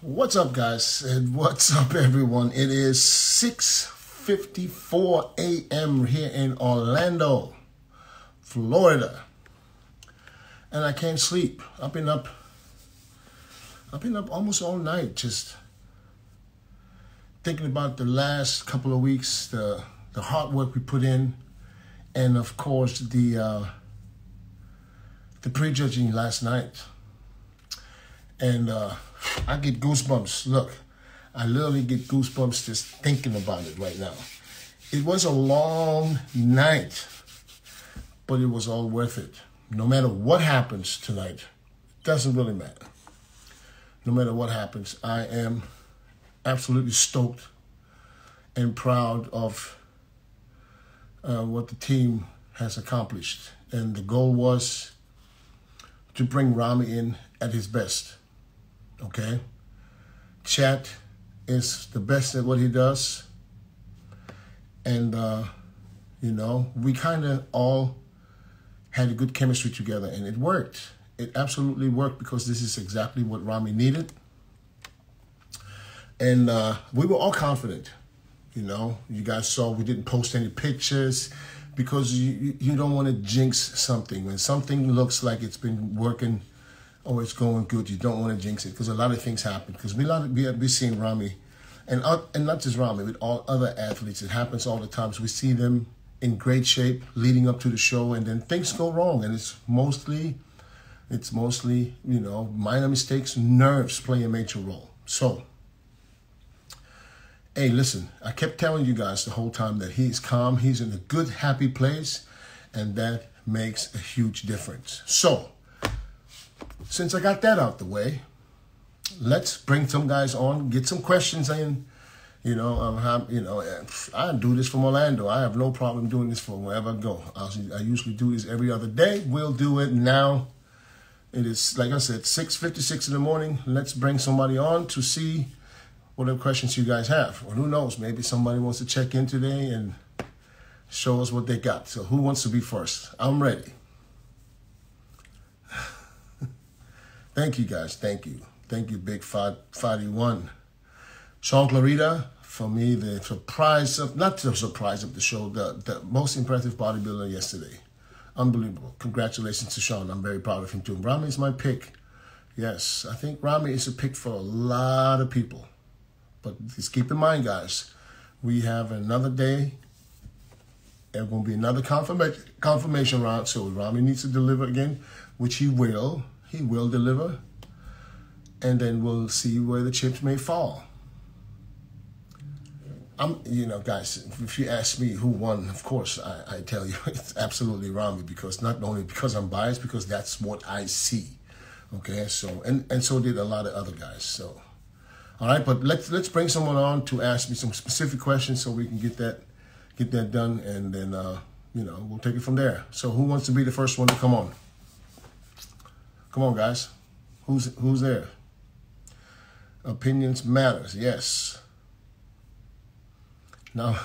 What's up, guys, and what's up, everyone? It is 6:54 a.m. here in Orlando, Florida, and I can't sleep. I've been up almost all night, just thinking about the last couple of weeks, the hard work we put in, and of course the prejudging last night. And I get goosebumps. Look, I literally get goosebumps just thinking about it right now. It was a long night, but it was all worth it. No matter what happens tonight, it doesn't really matter. No matter what happens, I am absolutely stoked and proud of what the team has accomplished. And the goal was to bring Ramy in at his best. Okay, Chat is the best at what he does, and you know, we kind of all had a good chemistry together, and it worked. It absolutely worked, because this is exactly what Ramy needed, and we were all confident. You know, you guys saw we didn't post any pictures because you don't want to jinx something. When something looks like it's been working, oh, it's going good, you don't want to jinx it, because a lot of things happen. Because we've seen Ramy, and not just Ramy, with all other athletes, it happens all the time. So we see them in great shape leading up to the show, and then things go wrong, and it's mostly, you know, minor mistakes. Nerves play a major role. So, hey, listen, I kept telling you guys the whole time that he's calm, he's in a good, happy place, and that makes a huge difference. So, since I got that out the way, let's bring some guys on, get some questions in. You know, I do this from Orlando. I have no problem doing this from wherever I go. I usually do this every other day. We'll do it now. It is, like I said, 6:56 in the morning. Let's bring somebody on to see what other questions you guys have. Or who knows, maybe somebody wants to check in today and show us what they got. So who wants to be first? I'm ready. Thank you, guys. Thank you. Thank you, Big 51. Sean Clarita, for me, the surprise of, not the surprise of the show, the most impressive bodybuilder yesterday. Unbelievable. Congratulations to Sean. I'm very proud of him too. Ramy is my pick. Yes, I think Ramy is a pick for a lot of people. But just keep in mind, guys, we have another day. There's going to be another confirmation round. So Ramy needs to deliver again, which he will. He will deliver, and then we'll see where the chips may fall. You know, guys, if you ask me who won, of course, I tell you it's absolutely Ramy, because not only because I'm biased, because that's what I see. Okay, so and so did a lot of other guys. So, all right, but let's bring someone on to ask me some specific questions so we can get that done, and then you know, we'll take it from there. So, who wants to be the first one to come on? Come on, guys. Who's there? Opinions matters. Yes. Now,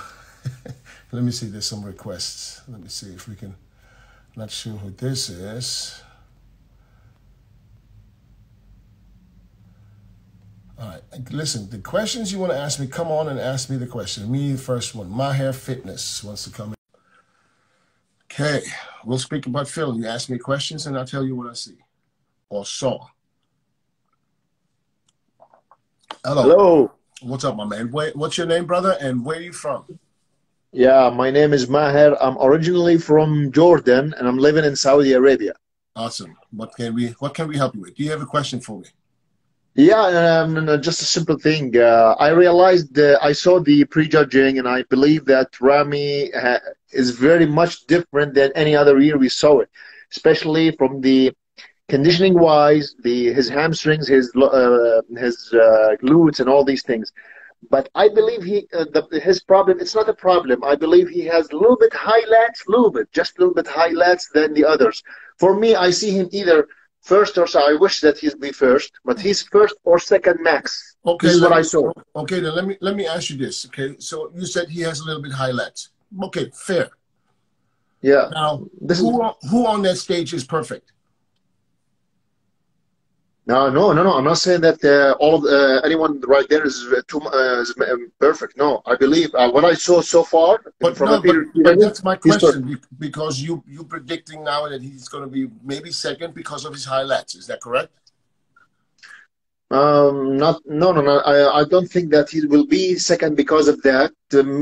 let me see. There's some requests. Let me see if we can. Not sure who this is. All right. Listen, the questions you want to ask me, come on and ask me the question. Me, the first one. Maher Fitness wants to come in. Okay. We'll speak about Phil. You ask me questions, and I'll tell you what I see or saw. Hello. Hello. What's up, my man? What's your name, brother, and where are you from? Yeah, my name is Maher. I'm originally from Jordan, and I'm living in Saudi Arabia. Awesome. What can we help you with? Do you have a question for me? Yeah, just a simple thing. I realized I saw the prejudging, and I believe that Ramy is very much different than any other year we saw it, especially from the conditioning wise, his hamstrings, his glutes, and all these things. But I believe his problem, it's not a problem. I believe he has a little bit high lats, just a little bit high lats than the others. For me, I see him either first or so. I wish that he'd be first, but he's first or second max. Okay, this is what I saw. Okay, then let me ask you this. Okay, so you said he has a little bit high lats. Okay, fair. Yeah. Now, who on that stage is perfect? No. I'm not saying that all of anyone right there is perfect. No, I believe what I saw so far But from a no, period, but that's my he's perfect. question because you predicting now that he's going to be maybe second because of his high lats. Is that correct? Not, no. I don't think that he will be second because of that.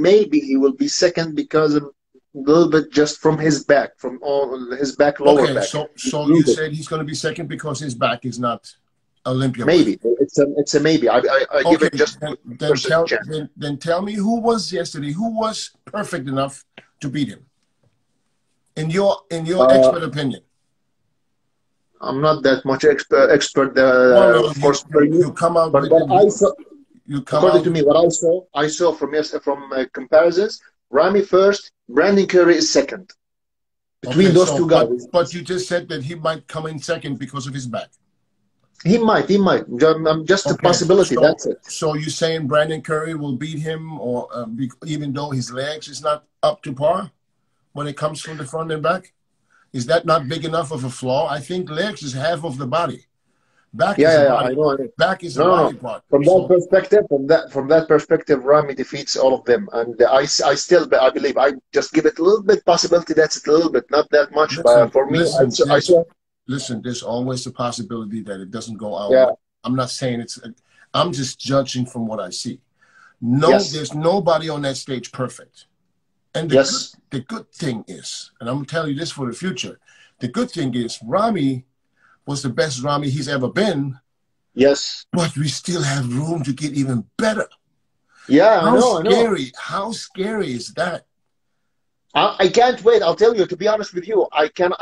Maybe he will be second because of a little bit just from his back, from all his back, lower Okay, back. so A little you bit. said he's going to be second because his back is not Olympia worthy. Maybe it's a maybe. I give Okay, it just then 20% tell chance. then tell me who was yesterday, who was perfect enough to beat him in your Uh, expert opinion. I'm not that much expert, Well, no, of course, for you you. come out But with what I saw, you come according out. to me, what I saw from comparisons, Ramy first, Brandon Curry is second. Between Okay, those so two guys, but you just said that he might come in second because of his back. he might. Just a Okay, possibility. That's it. so you saying Brandon Curry will beat him, or even though his legs is not up to par when it comes from the front and back? Is that not big enough of a flaw? I think legs is half of the body. Back is a Yeah. body. I know. Back is a No. body part. From that So perspective, from that perspective, Ramy defeats all of them, and I still, I believe, I just give it a little bit possibility. That's a little bit, not that much, but listen, for me, listen. I saw. There's always a possibility that it doesn't go our Yeah. way. I'm not saying it's. I'm just judging from what I see. No, Yes. there's nobody on that stage perfect. And Yes. the good thing is, and I'm gonna tell you this for the future. The good thing is, Ramy was the best Ramy he's ever been, Yes. but we still have room to get even better. Yeah, I know. I know. How scary is that? I can't wait. I'll tell you. To be honest with you, I can.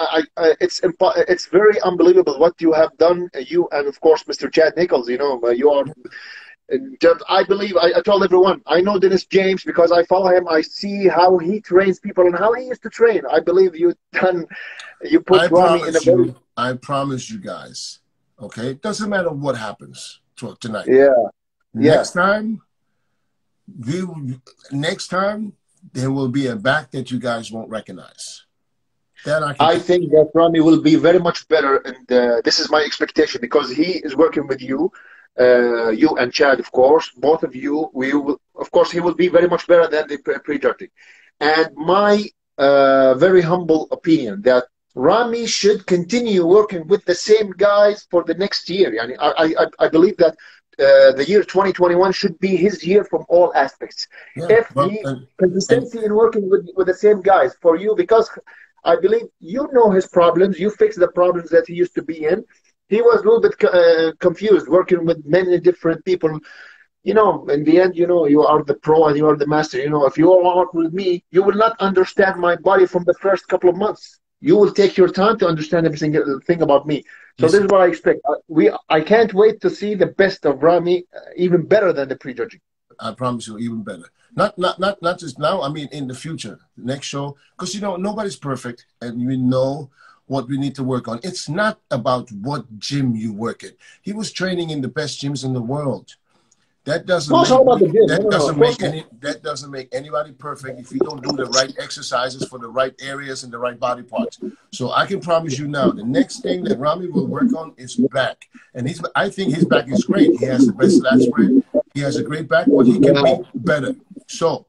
It's very unbelievable what you have done. You and of course Mr. Chad Nichols. You know, you are. I believe. I told everyone. I know Dennis James because I follow him. I see how he trains people and how he used to train. I believe you done. You put Ramy in a very. I promise you guys, okay? It doesn't matter what happens tonight. Yeah. Yeah. Next time, we, next time, there will be a back that you guys won't recognize. That I can I think that Ramy will be very much better, and this is my expectation because he is working with you, you and Chad, of course, both of you. We will, of course, he will be very much better than the pre-judging. And my very humble opinion that Ramy should continue working with the same guys for the next year. I believe that the year 2021 should be his year from all aspects. yeah, If but he and consistency in working with the same guys for you, because I believe you know his problems. You fix the problems that he used to be in. He was a little bit confused working with many different people. You know, in the end, you know, you are the pro and you are the master. You know, if you work with me, you will not understand my body from the first couple of months. You will take your time to understand every single thing about me. So this is listen, what I expect. I can't wait to see the best of Ramy, even better than the prejudging. I promise you, even better. Not just now. I mean, in the future, next show, because you know nobody's perfect, and we know what we need to work on. It's not about what gym you work at. He was training in the best gyms in the world. That doesn't No, it's all make about the gym. No, of course not. that doesn't make anybody perfect if you don't do the right exercises for the right areas and the right body parts. So I can promise you now, the next thing that Ramy will work on is back, and I think his back is great. He has the best lat spread. He has a great back, but he can Yeah, be better. So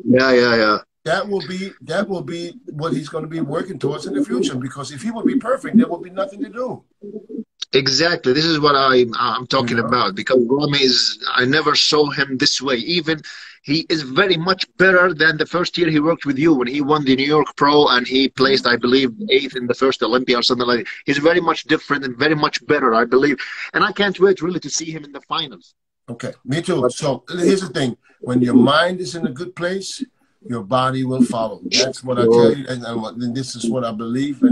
yeah. that will be what he's going to be working towards in the future. Because if he would be perfect, there would be nothing to do. Exactly. This is what I'm You talking know. about because Ramy is. I never saw him this way. Even he is very much better than the first year he worked with you when he won the New York Pro and he placed, I believe, eighth in the first Olympia or something like that. He's very much different and very much better, I believe. And I can't wait really to see him in the finals. Okay, me too. But So here's the thing: when your mind is in a good place, your body will follow. That's what I tell you, and this is what I believe.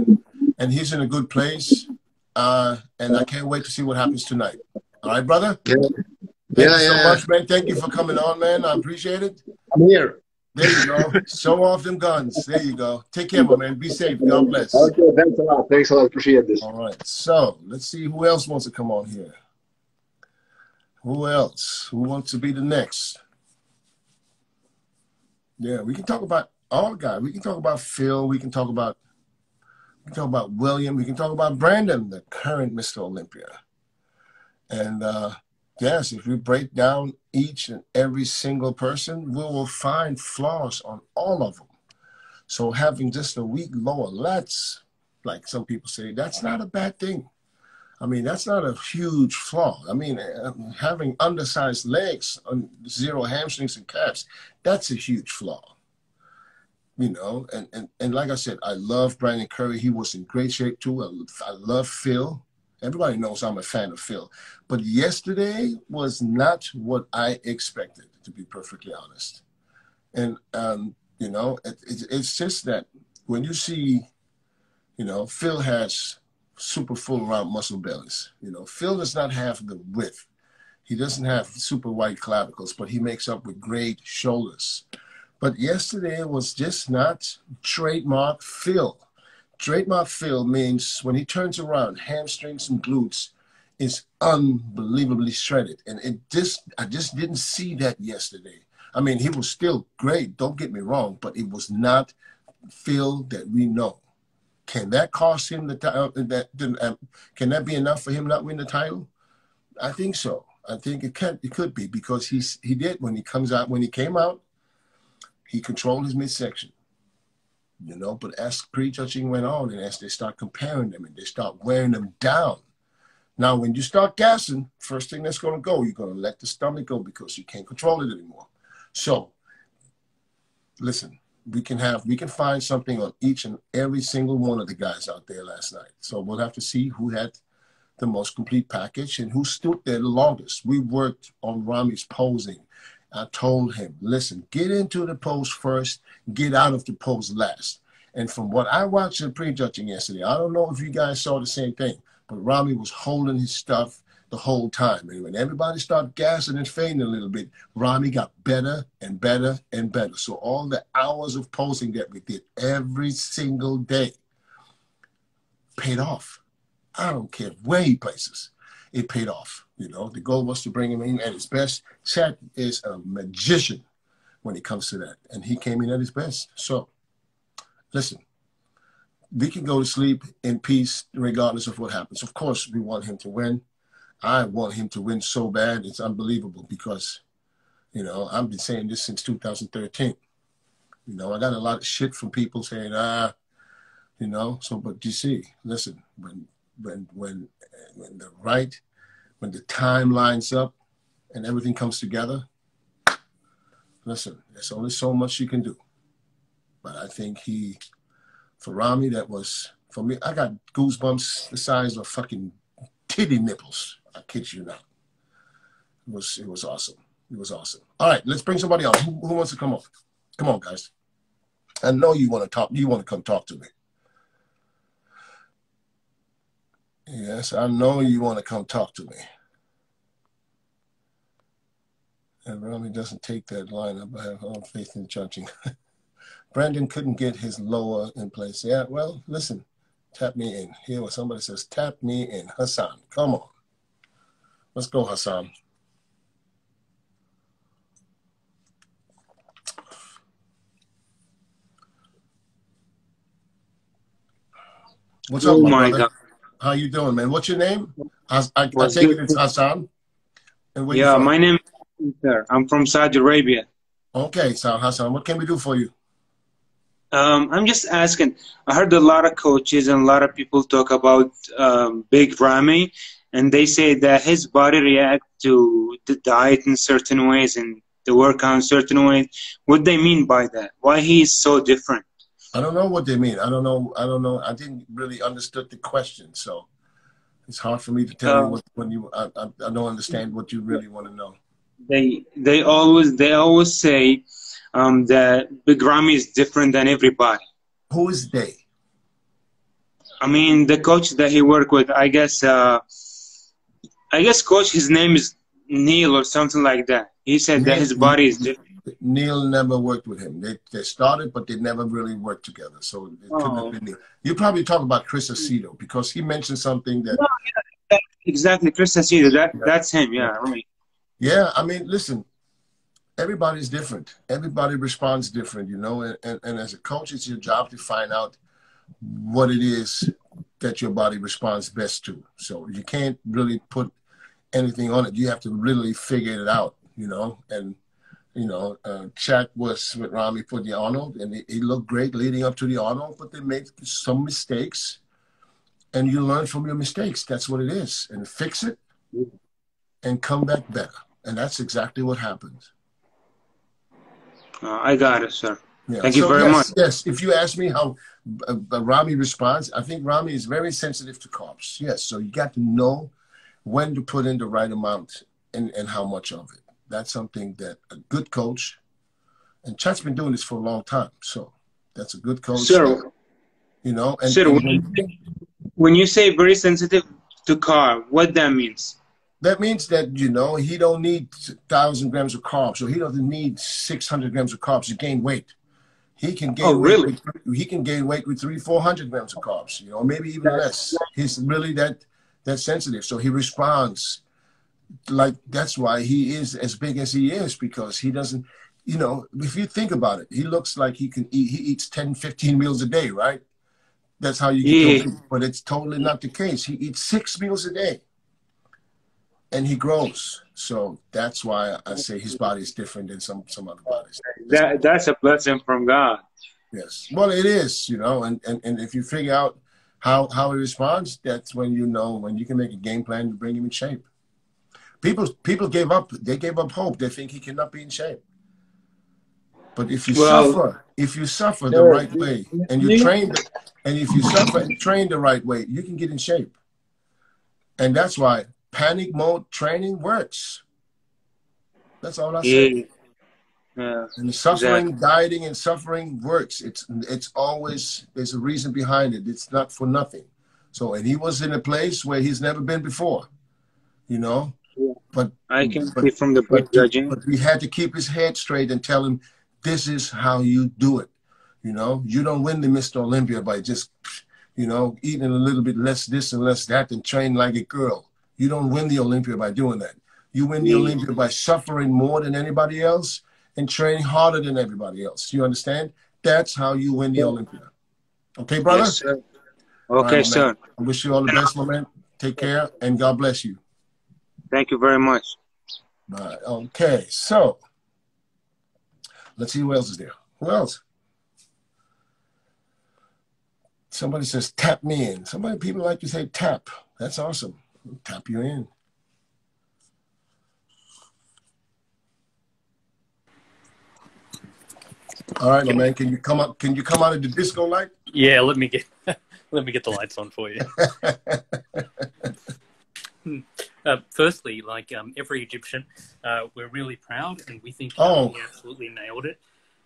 And he's in a good place, and I can't wait to see what happens tonight. All right, brother. yeah, Thank you so yeah. much, man. Thank you for coming on, man. I appreciate it. I'm here. There you go. Show off them guns. There you go. Take care, my man. Be safe. God bless. Okay, thanks a lot. Thanks a lot. Appreciate this. All right. So let's see who else wants to come on here. Who else? Who wants to be the next? Yeah, we can talk about all guys. We can talk about Phil. We can talk about William. We can talk about Brandon, the current Mr. Olympia. And yes, if we break down each and every single person, we will find flaws on all of them. So having just a weak lower lats, like some people say, that's not a bad thing. I mean, that's not a huge flaw. I mean, having undersized legs, zero hamstrings and calves, that's a huge flaw. You know, and like I said, I love Brandon Curry. He was in great shape too. I love Phil. Everybody knows I'm a fan of Phil. But yesterday was not what I expected, to be perfectly honest. And, you know, it's just that when you see, you know, Phil has super full round muscle bellies. You know, Phil does not have the width. He doesn't have super wide clavicles, but he makes up with great shoulders. But yesterday was just not trademark Phil. Trademark Phil means when he turns around, hamstrings and glutes is unbelievably shredded. And I just didn't see that yesterday. I mean, he was still great, don't get me wrong, but it was not Phil that we know. Can that cost him the title? Can that be enough for him not win the title? I think so. I think it could be, because he did when he came out, he controlled his midsection. You know, but as prejudging went on and as they start comparing them and they start wearing them down. Now, when you start gassing, first thing that's going to go, you're going to let the stomach go because you can't control it anymore. So, listen, we can find something on each and every single one of the guys out there last night. So we'll have to see who had the most complete package and who stood there the longest. We worked on Ramy's posing. I told him, listen, get into the pose first, get out of the pose last. And from what I watched in prejudging yesterday, I don't know if you guys saw the same thing, but Ramy was holding his stuff the whole time. And when everybody started gassing and fading a little bit, Ramy got better and better and better. So all the hours of posing that we did every single day paid off. I don't care where he places. It paid off. You know, the goal was to bring him in at his best. Chad is a magician when it comes to that. And he came in at his best. So, listen, we can go to sleep in peace regardless of what happens. Of course, we want him to win. I want him to win so bad. It's unbelievable because, you know, I've been saying this since 2013. You know, I got a lot of shit from people saying, you know, so, but you see, listen, when the time lines up and everything comes together, listen, there's only so much you can do. But I think for Ramy, that was, for me, I got goosebumps the size of fucking titty nipples. I kid you not. It was awesome. It was awesome. All right, let's bring somebody on. Who wants to come on? Come on, guys. I know you want to talk. You want to come talk to me. Yes, I know you want to come talk to me. And Ramy doesn't take that line up. I have all faith in judging. Brandon couldn't get his lower in place. Yeah, well, listen, tap me in. Here, when somebody says, tap me in. Hassan, come on. Let's go, Hassan. What's up, my brother? God. How you doing, man? What's your name? I take it it's Hassan. And where yeah, my name is Sir. I'm from Saudi Arabia. Okay, so Hassan, what can we do for you? I'm just asking. I heard a lot of coaches and a lot of people talk about Big Ramy, and they say that his body reacts to the diet in certain ways and the workout in certain ways. What they mean by that? Why he is so different? I don't know what they mean. I don't know. I didn't really understood the question, so it's hard for me to tell you I don't understand what you really want to know. They always say that Big Ramy is different than everybody. Who is they? I mean, the coach that he worked with. I guess coach, his name is Neil or something like that. He said that his body is different. Neil never worked with him. They started, but they never really worked together. So it couldn't have been Neil. You probably talk about Chris Aceto because he mentioned something that. No, yeah, exactly, Chris Aceto. That's him. Yeah, right. Yeah, I mean, listen. Everybody's different. Everybody responds different, you know. And as a coach, it's your job to find out what it is that your body responds best to. So you can't really put anything on it. You have to really figure it out, and Jack was with Ramy for the Arnold, and he looked great leading up to the Arnold, but they made some mistakes, and you learn from your mistakes. That's what it is, and fix it and come back better. And that's exactly what happened. I got it, sir. Yeah. Thank you very much. Yes, if you ask me how Ramy responds, I think Ramy is very sensitive to carbs. Yes, so you got to know when to put in the right amount and how much of it. That's something that a good coach, and Chat's been doing this for a long time, so that's a good coach. Sir, when you say very sensitive to carb, what that means? That means that, he don't need 1,000 grams of carbs, so he doesn't need 600 grams of carbs to gain weight. He can gain weight. He can gain weight with 300-400 grams of carbs, maybe even less. He's really that sensitive, so he responds. Like, that's why he is as big as he is, because he doesn't, if you think about it, he looks like he eats 10, 15 meals a day, right? That's how you get to, but it's totally not the case. He eats 6 meals a day and he grows. So that's why I say his body is different than some other bodies. That's a blessing from God. Yes. Well, it is, and if you figure out how he responds, that's when when you can make a game plan to bring him in shape. People gave up. They gave up hope. They think he cannot be in shape. But if you suffer the right way, and you train, and if you suffer and train the right way, you can get in shape. And that's why panic mode training works. That's all I say. Yeah. And suffering, dieting, and suffering works. It's always, there's a reason behind it. It's not for nothing. So, and he was in a place where he's never been before. But I can see from the judging. But we had to keep his head straight and tell him, this is how you do it. You don't win the Mr. Olympia by just, eating a little bit less this and less that and train like a girl. You don't win the Olympia by doing that. You win the Olympia by suffering more than anybody else and training harder than everybody else. You understand? That's how you win the Olympia. Okay, brother? Yes, sir. Okay, right, sir. I wish you all the best, my man. Take care, and God bless you. Thank you very much. Right. Okay, so let's see who else is there. Who else? Somebody says, tap me in. People like to say tap. That's awesome. We'll tap you in. All right, my man. Can you come out of the disco light? Yeah, let me get the lights on for you. Firstly, like every Egyptian, we're really proud, and we think he absolutely nailed it.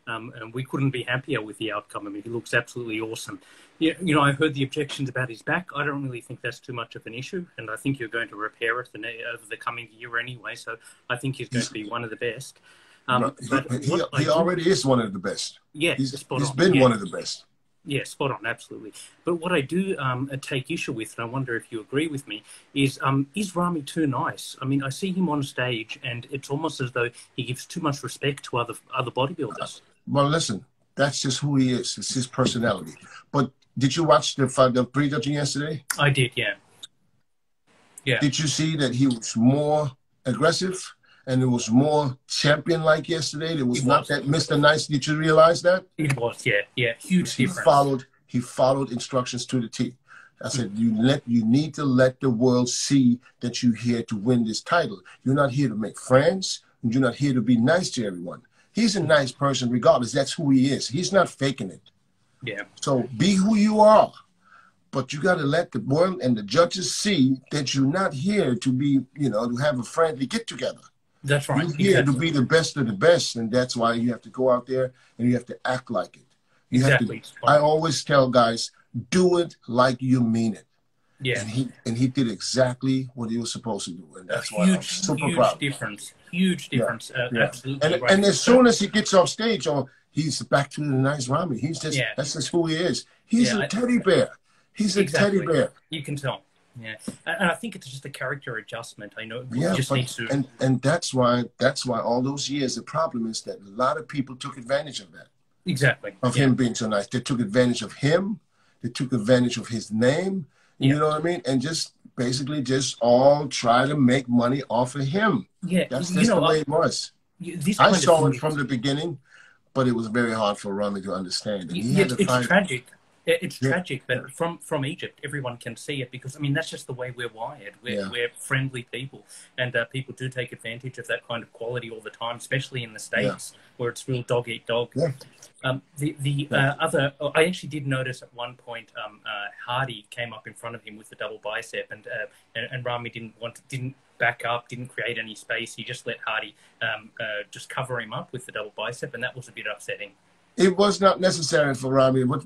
And we couldn't be happier with the outcome. I mean, he looks absolutely awesome. Yeah, I heard the objections about his back. I don't really think that's too much of an issue, and I think you're going to repair it over the coming year anyway. So I think he's going to be one of the best. He already is one of the best. Yeah, he's been one of the best. Yeah, spot on, absolutely. But what I do take issue with, and I wonder if you agree with me, is Ramy too nice? I mean, I see him on stage, and it's almost as though he gives too much respect to other bodybuilders. Well, listen, that's just who he is. It's his personality. But did you watch the pre-judging yesterday? I did, yeah. Yeah. Did you see that he was more aggressive? And it was more champion-like yesterday. It was not that Mr. Nice. Did you realize that? It was, yeah. Huge difference. He followed instructions to the T. I said, you need to let the world see that you're here to win this title. You're not here to make friends. You're not here to be nice to everyone. He's a nice person regardless. That's who he is. He's not faking it. Yeah. So be who you are. But you got to let the world and the judges see that you're not here to be, to have a friendly get-together. That's right. You're here to be the best of the best, and that's why you have to go out there and you have to act like it. I always tell guys, do it like you mean it. Yeah. And he did exactly what he was supposed to do, and that's why I'm super proud. Huge difference. Absolutely. And as soon as he gets off stage, he's back to the nice Ramy. That's just who he is. He's a teddy bear. He's a teddy bear. You can tell. Yeah, and I think it's just a character adjustment. I know. And that's why all those years, the problem is that a lot of people took advantage of that. Exactly. Of him being so nice. They took advantage of him. They took advantage of his name. You know what I mean? And just basically just all try to make money off of him. Yeah, that's just the way it was. I saw it from the beginning, but it was very hard for Ramy to understand. And he had to it's tragic. It's tragic, but from Egypt, everyone can see it because, I mean, that's just the way we're wired. We're friendly people, and people do take advantage of that kind of quality all the time, especially in the States where it's real dog eat dog. I actually did notice at one point Hardy came up in front of him with the double bicep, and Ramy didn't back up, didn't create any space. He just let Hardy just cover him up with the double bicep, and that was a bit upsetting. It was not necessary for Ramy. What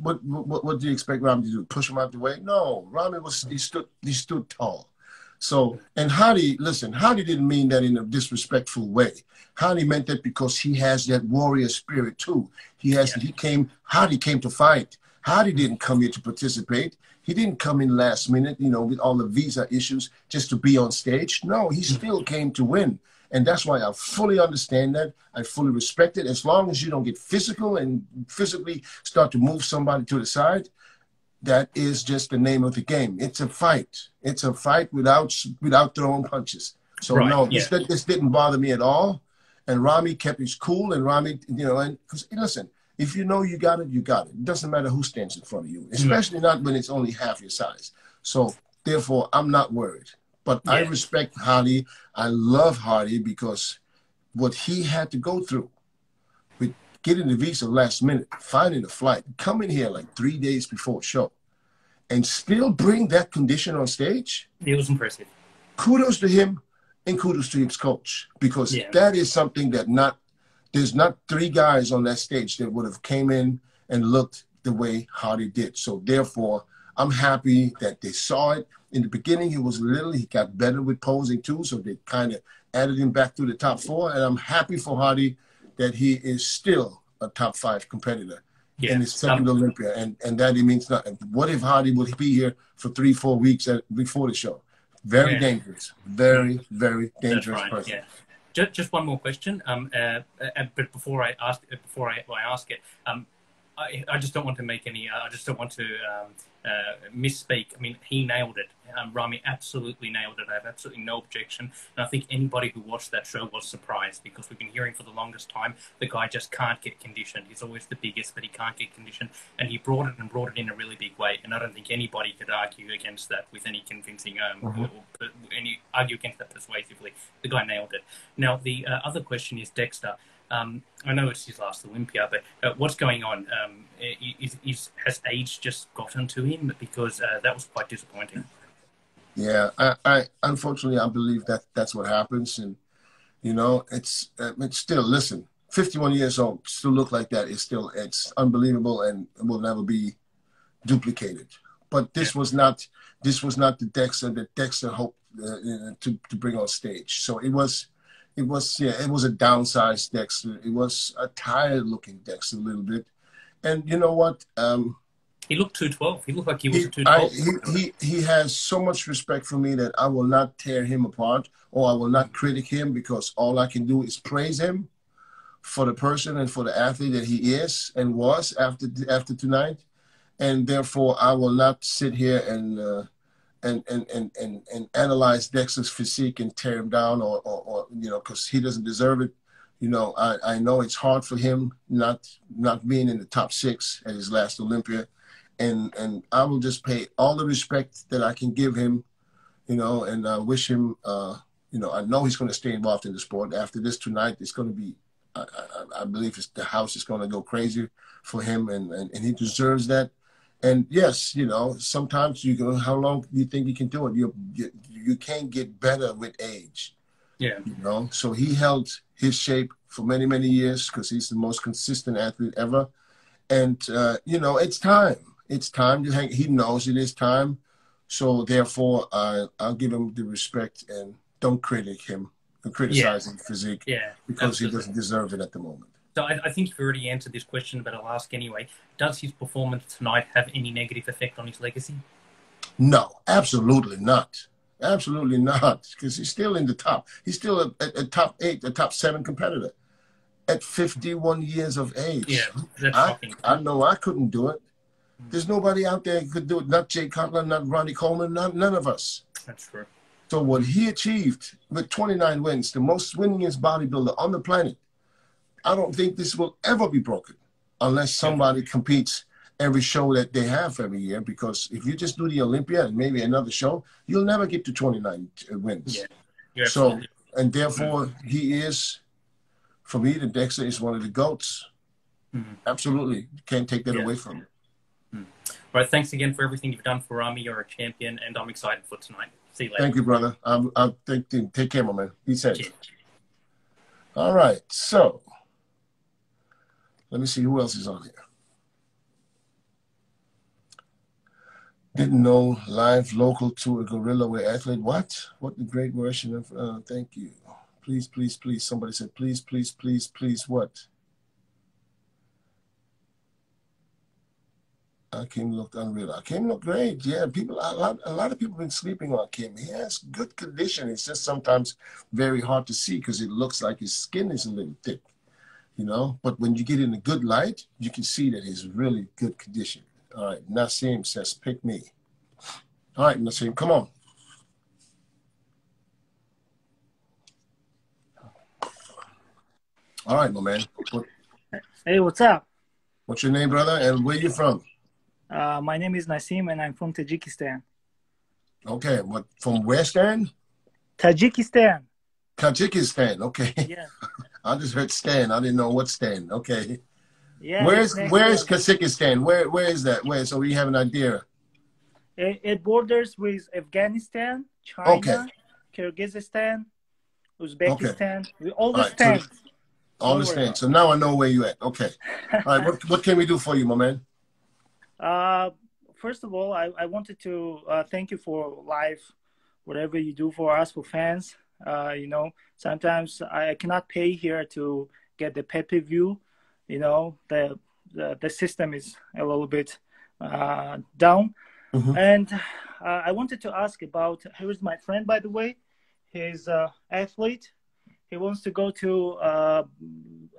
do you expect Ramy to do? Push him out the way? No, Ramy he stood tall. So, and Hardy, listen, Hardy didn't mean that in a disrespectful way. Hardy meant that because he has that warrior spirit too. Hardy came to fight. Hardy didn't come here to participate. He didn't come in last minute, with all the visa issues just to be on stage. No, he still came to win. And that's why I fully understand that. I fully respect it. As long as you don't get physical and physically start to move somebody to the side, that is just the name of the game. It's a fight. It's a fight without throwing punches. So this didn't bother me at all. And Ramy kept his cool. And Ramy, because listen, if you know you got it, you got it. It doesn't matter who stands in front of you, especially not when it's only half your size. So therefore, I'm not worried. But I respect Hardy. I love Hardy because what he had to go through with getting the visa last minute, finding a flight, coming here like 3 days before show, and still bring that condition on stage. It was impressive. Kudos to him and kudos to his coach, because that is something that there's not 3 guys on that stage that would have came in and looked the way Hardy did. So therefore, I'm happy that they saw it. In the beginning, he got better with posing too, so they kind of added him back to the top 4. And I'm happy for Hardy that he is still a top 5 competitor in his second Olympia. And that it means nothing. What if Hardy would be here for 3-4 weeks before the show? Very dangerous. Very, very dangerous person. Yeah. Just one more question. But before I ask it, I just don't want to make any. I just don't want to misspeak. I mean, he nailed it. Ramy absolutely nailed it. I have absolutely no objection. And I think anybody who watched that show was surprised, because we've been hearing for the longest time the guy just can't get conditioned. He's always the biggest, but he can't get conditioned. And he brought it in a really big way. And I don't think anybody could argue against that with any convincing, argue against that persuasively. The guy nailed it. Now, the other question is Dexter. I know it's his last Olympia, but what's going on? Has age just gotten to him? Because that was quite disappointing. Yeah, I unfortunately, I believe that's what happens. And, it's still, listen, 51 years old, still look like that. It's unbelievable and will never be duplicated. But this was not the Dexter that Dexter hoped to bring on stage. So it was a downsized Dexter. It was a tired-looking Dexter a little bit. And you know what? He looked 212. He looked like he was a 212. He has so much respect for me that I will not tear him apart, or I will not critic him, because all I can do is praise him for the person and for the athlete that he is and was after tonight. And therefore, I will not sit here and analyze Dexter's physique and tear him down, or because he doesn't deserve it. I know it's hard for him not being in the top 6 at his last Olympia, and I will just pay all the respect that I can give him, and I wish him, I know he's going to stay involved in the sport. After this tonight, it's going to be, I believe the house is going to go crazy for him, and he deserves that. And yes, sometimes how long do you think you can do it? You can't get better with age. Yeah. So he held his shape for many, many years because he's the most consistent athlete ever. And, it's time. It's time to hang. He knows it is time. So therefore, I'll give him the respect and don't criticize his physique because he doesn't deserve it at the moment. So I think you've already answered this question, but I'll ask anyway. Does his performance tonight have any negative effect on his legacy? No, absolutely not. Absolutely not, because he's still in the top. He's still a top 8, a top 7 competitor at 51 years of age. Yeah, that's shocking. I know I couldn't do it. There's nobody out there who could do it. Not Jay Cutler, not Ronnie Coleman, none of us. That's true. So what he achieved with 29 wins, the most winningest bodybuilder on the planet, I don't think this will ever be broken unless somebody competes every show that they have every year. Because if you just do the Olympia and maybe another show, you'll never get to 29 wins. Yeah. So, and therefore, he is, for me, the Dexter is one of the GOATs. Absolutely. Can't take that away from him. All right, thanks again for everything you've done for Ramy. You're a champion, and I'm excited for tonight. See you later. Thank you, brother. Take care, my man. Be safe. All right, so let me see who else is on here. Didn't know live local to a gorilla way athlete. What? What the great version of? Thank you. Please, please, please. Somebody said, please, please, please, please. What? Akeem looked unreal. Akeem looked great. Yeah, people. A lot of people have been sleeping on Akeem. He has good condition. It's just sometimes very hard to see because it looks like his skin is a little thick, you know. But when you get in a good light, you can see that he's really good condition. All right, Nassim says, pick me. All right, Nassim, come on. All right, my man. Hey, what's up? What's your name, brother, and where you from? My name is Nassim, and I'm from Tajikistan. Okay, what, from where stand? Tajikistan. Tajikistan, okay. Yeah. I just heard stand. I didn't know what stand. Okay. Yeah. Where's Kazakhstan? Where is that? Where? So we have an idea. It borders with Afghanistan, China, Kyrgyzstan, Uzbekistan. Okay. We all the stands. All the stands. So now I know where you at. Okay. All right. What can we do for you, my man? First of all, I wanted to thank you for live, whatever you do for us, for fans. You know, sometimes I cannot pay here to get the pay-per-view. You know, the system is a little bit down. And I wanted to ask about, here's my friend, by the way. He's an athlete. He wants to go to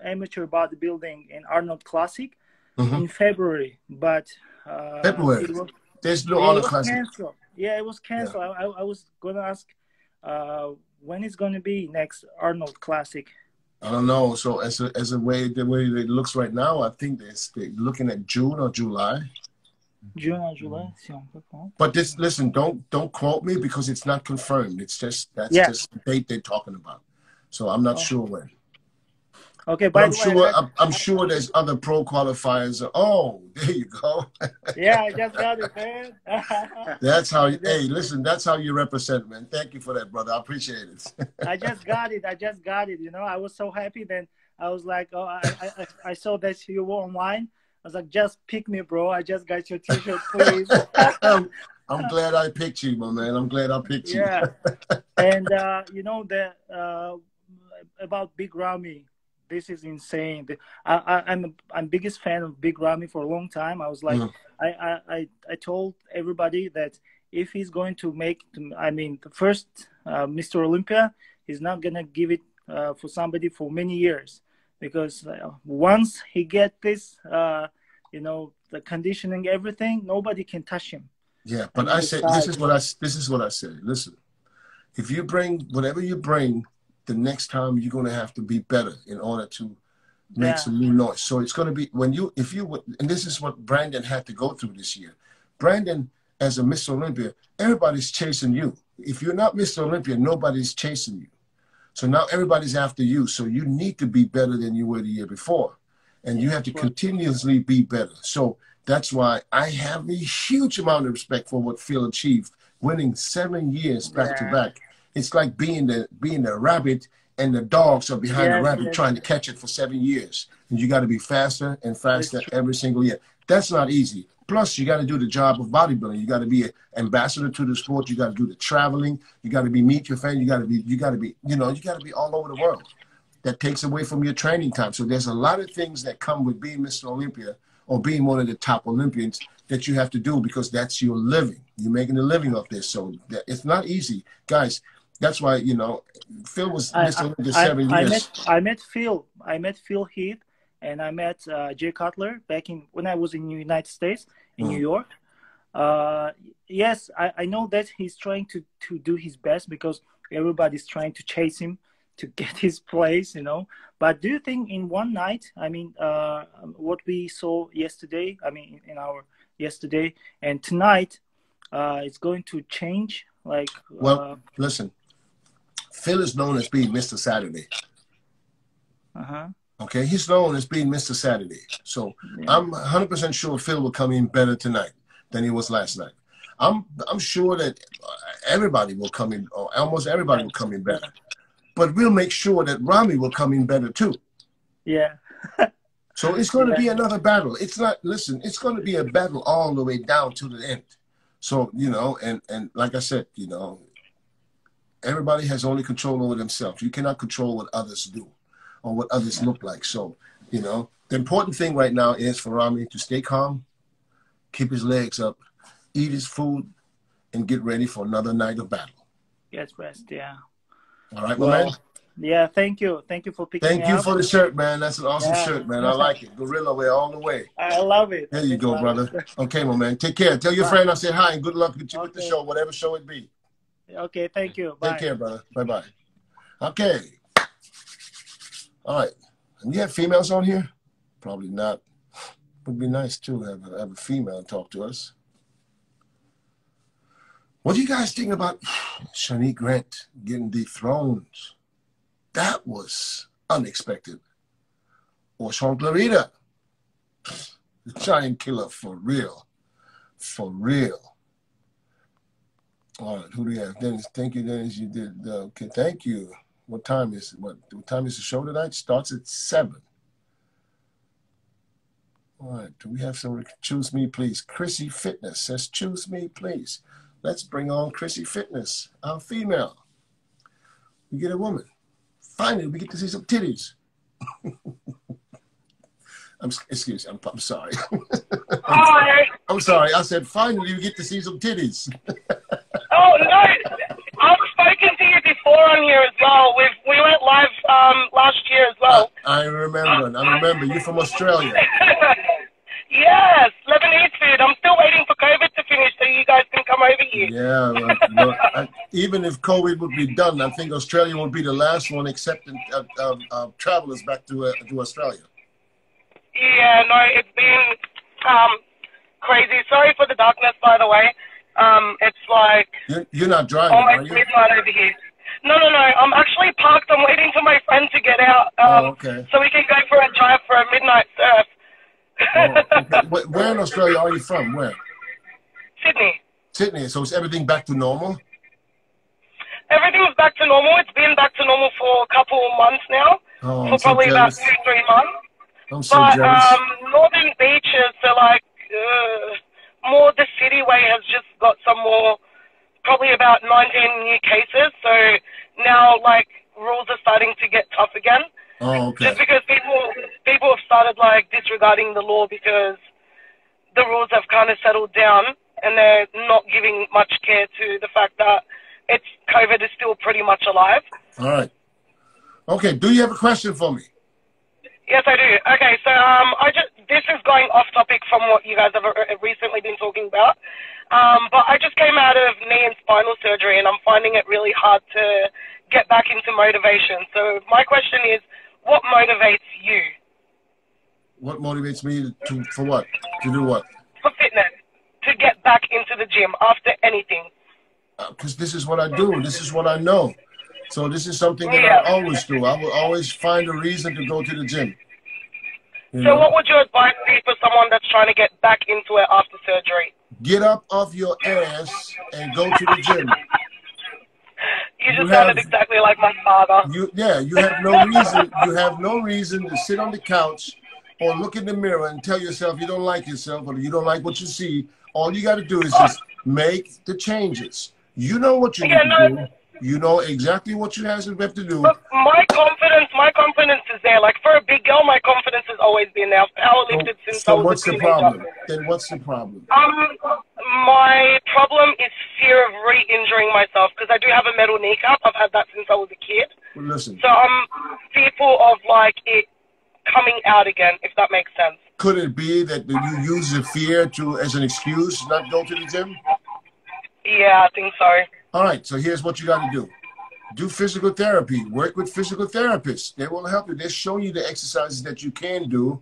amateur bodybuilding in Arnold Classic in February, but February. There's no Arnold Classic. Canceled. Yeah, it was canceled. Yeah. I was gonna ask when is gonna be next Arnold Classic. I don't know. So as a way, the way it looks right now, I think they're looking at June or July. June or July. But this, listen, don't quote me because it's not confirmed. It's just just the date they're talking about. So I'm not sure when. Okay, but I'm sure there's other pro qualifiers. Oh, there you go. Yeah, I just got it, man. That's how. Hey, listen, that's how you represent, man. Thank you for that, brother. I appreciate it. I just got it. You know, I was so happy. Then I was like, oh, I saw that you were online. I was like, just pick me, bro. I just got your T-shirt, please. I'm glad I picked you, my man. I'm glad I picked you. Yeah. And you know about Big Ramy. This is insane. I'm biggest fan of Big Ramy for a long time. I was like, I told everybody that if he's going to make, the first Mr. Olympia, he's not gonna give it for somebody for many years, because once he get this, you know, the conditioning, everything, nobody can touch him. Yeah, but I say this is what I say. Listen, if you bring whatever you bring, the next time you're going to have to be better in order to make some new noise. So it's going to be and this is what Brandon had to go through this year. Brandon, as a Mr. Olympia, everybody's chasing you. If you're not Mr. Olympia, nobody's chasing you. So now everybody's after you. So you need to be better than you were the year before. And you have to continuously be better. So that's why I have a huge amount of respect for what Phil achieved, winning 7 years back to back. It's like being the rabbit and the dogs are behind the rabbit trying to catch it for 7 years. And you got to be faster and faster every single year. That's not easy. Plus, you got to do the job of bodybuilding. You got to be an ambassador to the sport. You got to do the traveling. You got to meet your fans. You got to be all over the world. That takes away from your training time. So there's a lot of things that come with being Mr. Olympia or being one of the top Olympians that you have to do, because that's your living. You're making a living off this. So it's not easy. Guys, that's why, you know, Phil was Mr. Olympia 7 years. I met Phil Heath, and I met Jay Cutler back when I was in the United States, in New York. yes, I know that he's trying to do his best because everybody's trying to chase him to get his place, you know. But do you think in one night, I mean, what we saw yesterday, I mean, in our yesterday and tonight, it's going to change? Like, well, listen, Phil is known as being Mr. Saturday. Okay, he's known as being Mr. Saturday. So yeah. I'm 100% sure Phil will come in better tonight than he was last night. I'm sure that everybody will come in, or almost everybody will come in better. But we'll make sure that Ramy will come in better too. Yeah. So it's going to be another battle. It's not, listen, it's going to be a battle all the way down to the end. So, you know, and like I said, you know, everybody has only control over themselves. You cannot control what others do or what others look like. So, you know, the important thing right now is for Ramy to stay calm, keep his legs up, eat his food, and get ready for another night of battle. Get rest, yeah. All right, my man? Yeah, thank you. Thank you for picking me up. Thank you for the shirt, man. That's an awesome shirt, man. I like it. Gorilla wear all the way. I love it. There you go, brother. Okay, my man. Take care. Tell your friend I said hi and good luck with you with the show, whatever show it be. Okay, thank you. Bye. Take care, brother. Bye-bye. Okay. All right. And you have females on here? Probably not. Would be nice, too, have a female talk to us. What do you guys think about Shanique Grant getting dethroned? That was unexpected. Or Sean Clarita, the giant killer for real. For real. All right, who do you have? Dennis, thank you, Dennis. You did, okay, thank you. What time is it? What time is the show tonight? Starts at 7. All right, do we have some, choose me, please. Chrissy Fitness says, choose me, please. Let's bring on Chrissy Fitness, our female. We get a woman. Finally, we get to see some titties. Excuse me, I'm sorry. I'm sorry. I said, finally, we get to see some titties. Oh, no. I've spoken to you before on here as well. We went live last year as well. I remember. You're from Australia. Yes, Lebanese food. I'm still waiting for COVID to finish so you guys can come over here. Yeah, even if COVID would be done, I think Australia will be the last one accepting travelers back to Australia. Yeah, no, it's been crazy. Sorry for the darkness, by the way. It's like... You're not driving, are you? Midnight over here. No. I'm actually parked. I'm waiting for my friend to get out so we can go for a drive for a midnight surf. Okay. Where in Australia are you from? Where? Sydney. Sydney. So is everything back to normal? Everything's back to normal. It's been back to normal for a couple of months now. For probably about 2-3 months. I'm so jealous. Northern beaches, so like more the city way has just got some more, probably about 19 new cases. So now like rules are starting to get tough again. Oh, okay. Just because people have started like disregarding the law because the rules have kind of settled down and they're not giving much care to the fact that COVID is still pretty much alive. All right. Okay. Do you have a question for me? Yes, I do. Okay, so this is going off topic from what you guys have recently been talking about. But I just came out of knee and spinal surgery and I'm finding it really hard to get back into motivation. So my question is, what motivates you? What motivates me for what? To do what? For fitness. To get back into the gym after anything. Because this is what I do. This is what I know. So this is something that I always do. I will always find a reason to go to the gym. So what would your advice be for someone that's trying to get back into it after surgery? Get up off your ass and go to the gym. You just sounded exactly like my father. You have no reason. You have no reason to sit on the couch or look in the mirror and tell yourself you don't like yourself or you don't like what you see. All you got to do is just make the changes. You know what you need to do. You know exactly what you have to do. But my confidence is there. Like for a big girl, my confidence has always been there. I've powerlifted since I was what's the problem? Then what's the problem? My problem is fear of re-injuring myself because I do have a metal kneecap. I've had that since I was a kid. Well, listen. So I'm fearful of like it coming out again, if that makes sense. Could it be that you use the fear as an excuse not go to the gym? Yeah, I think so. All right, so here's what you got to do. Do physical therapy. Work with physical therapists. They will help you. They show you the exercises that you can do,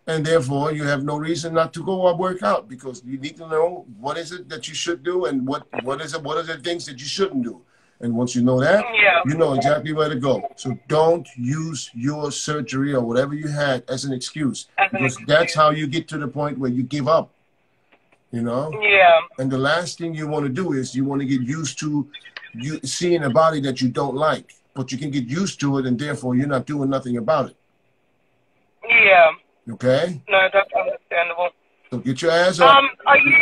and therefore you have no reason not to go and work out, because you need to know what is it that you should do and what are the things that you shouldn't do. And once you know that, you know exactly where to go. So don't use your surgery or whatever you had as an excuse, because that's how you get to the point where you give up, you know? Yeah. And the last thing you want to do is you want to get used to you seeing a body that you don't like, but you can get used to it, and therefore you're not doing nothing about it. Yeah. Okay? No, that's understandable. So get your ass up. Are you,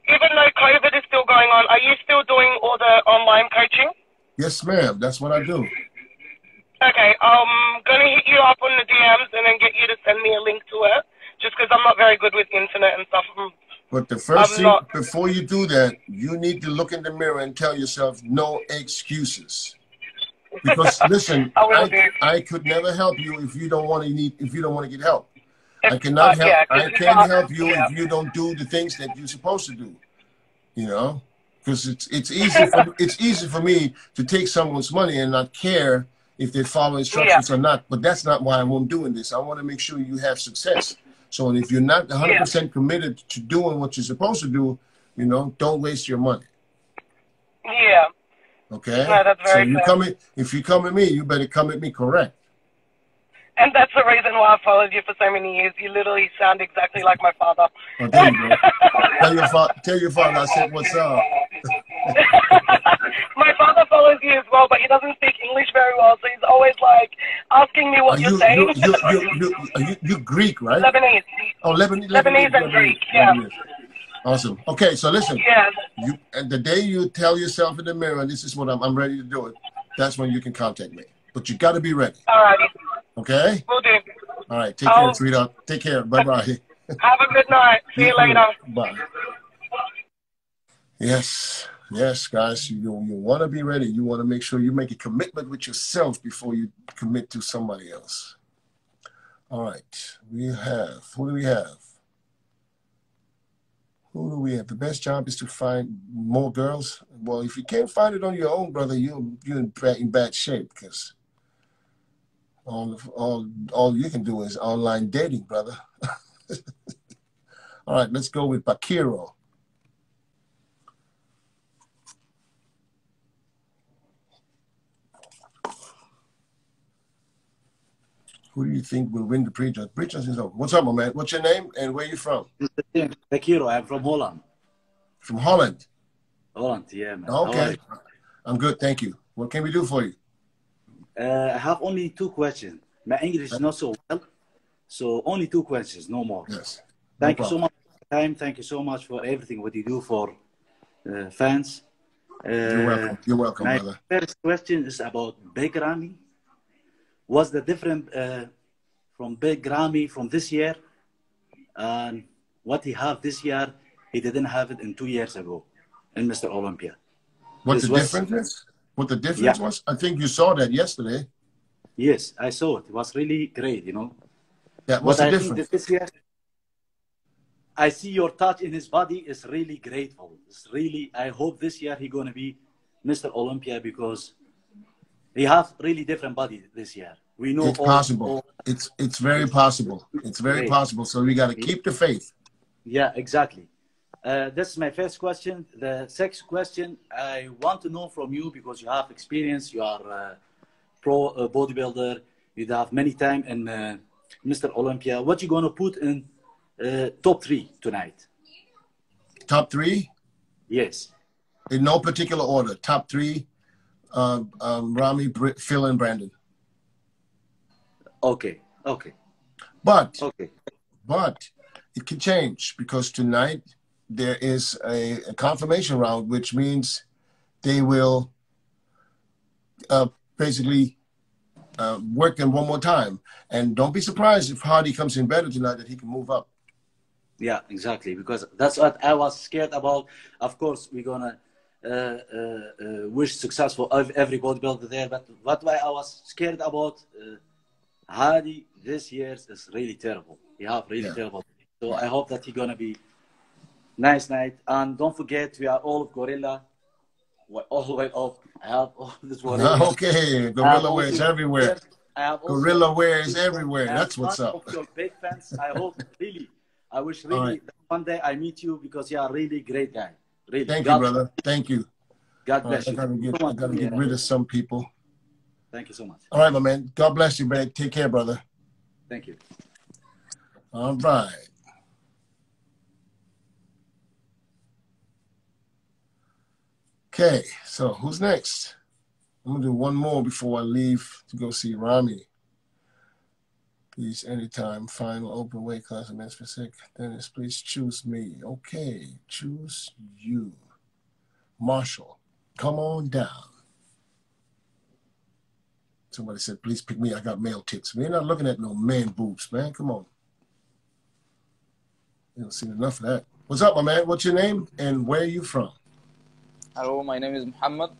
even though COVID is still going on, are you still doing all the online coaching? Yes, ma'am. That's what I do. Okay, I'm going to hit you up on the DMs and then get you to send me a link to it, just because I'm not very good with internet and stuff. But the first thing, before you do that, you need to look in the mirror and tell yourself, no excuses. Because listen, I could never help you if you don't want to get help. I cannot help. I can't help you if you don't do the things that you're supposed to do. You know, because it's easy for me to take someone's money and not care if they follow instructions or not. But that's not why I'm doing this. I want to make sure you have success. So if you're not 100% committed to doing what you're supposed to do, you know, don't waste your money. Yeah. Okay. No, that's very so if you come at me, you better come at me correct. And that's the reason why I followed you for so many years. You literally sound exactly like my father. Oh, there you go. Tell your father I said what's up. My father follows you as well, but he doesn't speak English very well, so he's always like asking me what you're saying. You're Greek, right? Lebanese. Oh, Lebanese and Greek, yeah. Awesome. Okay, so listen. Yeah. And the day you tell yourself in the mirror, this is what I'm ready to do it, that's when you can contact me. But you got to be ready. All righty. Okay? Will do. All right. Take care, sweetheart. Take care. Bye-bye. Have a good night. See you later. Bye. Yes. Yes, guys. You want to be ready. You want to make sure you make a commitment with yourself before you commit to somebody else. All right. Who do we have? The best job is to find more girls. Well, if you can't find it on your own, brother, you're in bad shape, because all you can do is online dating, brother. All right, let's go with Bakiro. Who do you think will win the pre-judge? Pre-judge is over. What's up, my man? What's your name and where are you from? Bakiro, I'm from Holland. From Holland? Holland, yeah, man. Okay. I'm good, thank you. What can we do for you? I have only 2 questions. My English is not so well, so only 2 questions, no more. Yes. Thank you so much for your time. Thank you so much for everything what you do for fans. You're welcome. You're welcome, brother. My first question is about Big Ramy. What's the difference from Big Ramy from this year and what he have this year? He didn't have it in 2 years ago in Mr. Olympia. What the difference is? What the difference was? I think you saw that yesterday. Yes, I saw it. It was really great, you know. Yeah, what's the difference? Think this year, I see your touch in his body is really grateful. It's really, I hope this year he's going to be Mr. Olympia, because he have really different body this year. We know it's possible. It's very possible. It's very possible. So we got to keep the faith. Yeah, exactly. This is my first question. The second question, I want to know from you, because you have experience. You are a pro bodybuilder. You have many time in Mr. Olympia. What you going to put in top 3 tonight? Top 3? Yes. In no particular order. Top 3. Ramy, Phil, and Brandon. Okay. But it can change, because tonight there is a confirmation round, which means they will basically work them one more time. And don't be surprised if Hardy comes in better tonight, that he can move up. Yeah, exactly. Because that's what I was scared about. Of course, we're gonna wish success for every bodybuilder there, but what I was scared about, Hadi this year is really terrible. He have really terrible. So I hope that he's gonna be nice night. And don't forget, we are all of Gorilla. We're all the way up. I have all this one. Okay, Gorilla wear is everywhere. Gorilla wear is everywhere. That's what's up. Of your big fans. I hope really. I wish really that one day I meet you because you are a really great guy. Really. Thank you, brother. Thank you. God bless you. I gotta get rid of some people. Thank you so much. All right, my man. God bless you, man. Take care, brother. Thank you. All right. Okay, so who's next? I'm gonna do one more before I leave to go see Ramy. Please, anytime, final open weight class of men's physique. Dennis, please choose me. Okay, choose you. Marshall, come on down. Somebody said, please pick me. I got male tits. We're not looking at no man boobs, man. Come on. You don't see enough of that. What's up, my man? What's your name and where are you from? Hello, my name is Muhammad.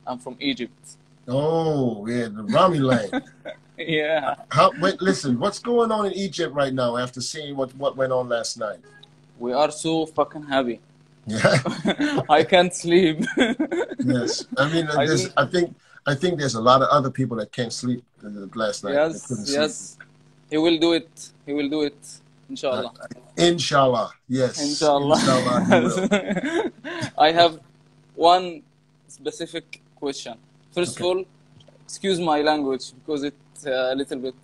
I'm from Egypt. Oh, yeah, the Ramy land. Yeah. Wait, listen, what's going on in Egypt right now after seeing what went on last night? We are so fucking happy. Yeah. I can't sleep. Yes. I mean, I think there's a lot of other people that can't sleep last night. Yes, yes. He will do it. He will do it. Inshallah. Inshallah. Yes. Inshallah. Inshallah he will. I have one specific question. First of all, excuse my language because it's a little bit.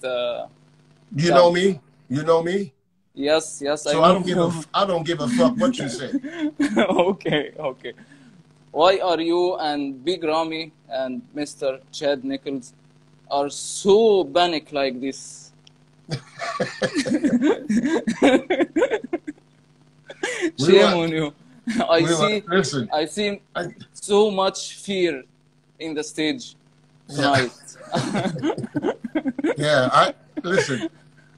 You know me? You know me? Yes, yes. So I don't give a fuck what you say. Okay, okay. Why are you and Big Ramy and Mr. Chad Nichols are so panic like this? Shame on you. I see so much fear in the stage tonight. Yeah, listen.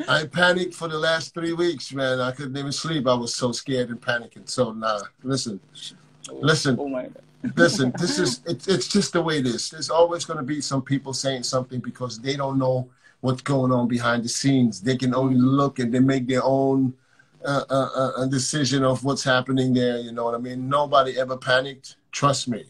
I panicked for the last 3 weeks, man. I couldn't even sleep. I was so scared and panicking. So listen. Oh my God. Listen, it's just the way it is. There's always going to be some people saying something because they don't know what's going on behind the scenes. They can only look and they make their own decision of what's happening there. You know what I mean? Nobody ever panicked. Trust me.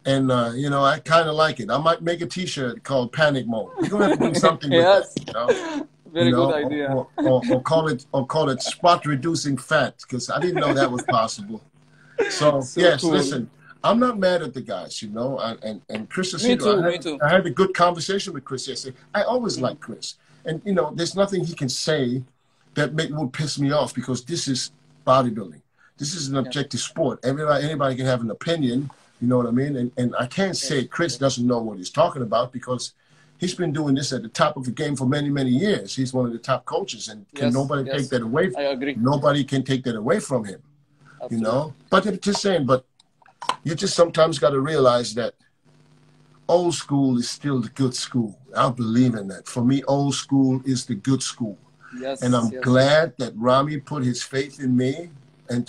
And, you know, I kind of like it. I might make a T-shirt called Panic Mode. We're going to have to do something with that, you know? Very good idea. Or call it spot reducing fat because I didn't know that was possible. So yes, cool. Listen, I'm not mad at the guys, you know, and Chris. Me too. I had a good conversation with Chris yesterday. I always like Chris, and you know, there's nothing he can say that would piss me off because this is bodybuilding. This is an objective sport. Anybody can have an opinion. You know what I mean? And I can't say Chris doesn't know what he's talking about because he's been doing this at the top of the game for many, many years. He's one of the top coaches, and can nobody take that away from him? I agree. Nobody can take that away from him. Absolutely. You know? But I'm just saying, but you just sometimes got to realize that old school is still the good school. I believe in that. For me, old school is the good school. Yes, and I'm glad that Ramy put his faith in me and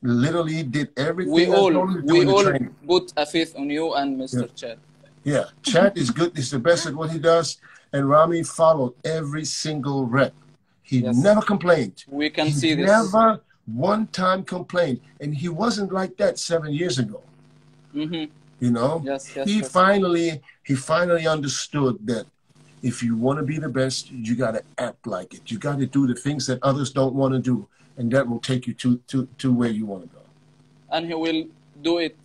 literally did everything. We all put a faith on you and Mr. Chad. Yeah, Chad is good. He's the best at what he does. And Ramy followed every single rep. He never complained. We can see this. Never one time complained. And he wasn't like that 7 years ago. Mm-hmm. You know? He finally understood that if you want to be the best, you got to act like it. You got to do the things that others don't want to do. And that will take you to where you want to go. And he will do it,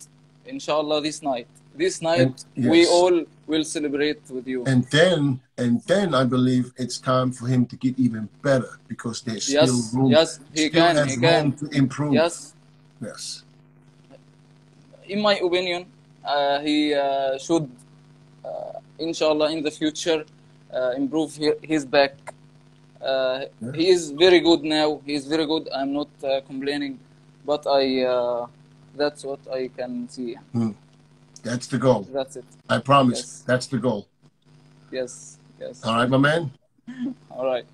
inshallah, this night. This night, we all will celebrate with you. And then I believe it's time for him to get even better because there's still room. Yes, he can to improve. Yes. In my opinion, he should, inshallah, in the future, improve his back. He is very good now. He is very good. I'm not complaining, but that's what I can see. That's the goal. That's it. I promise. That's the goal. Yes. All right, my man. All right.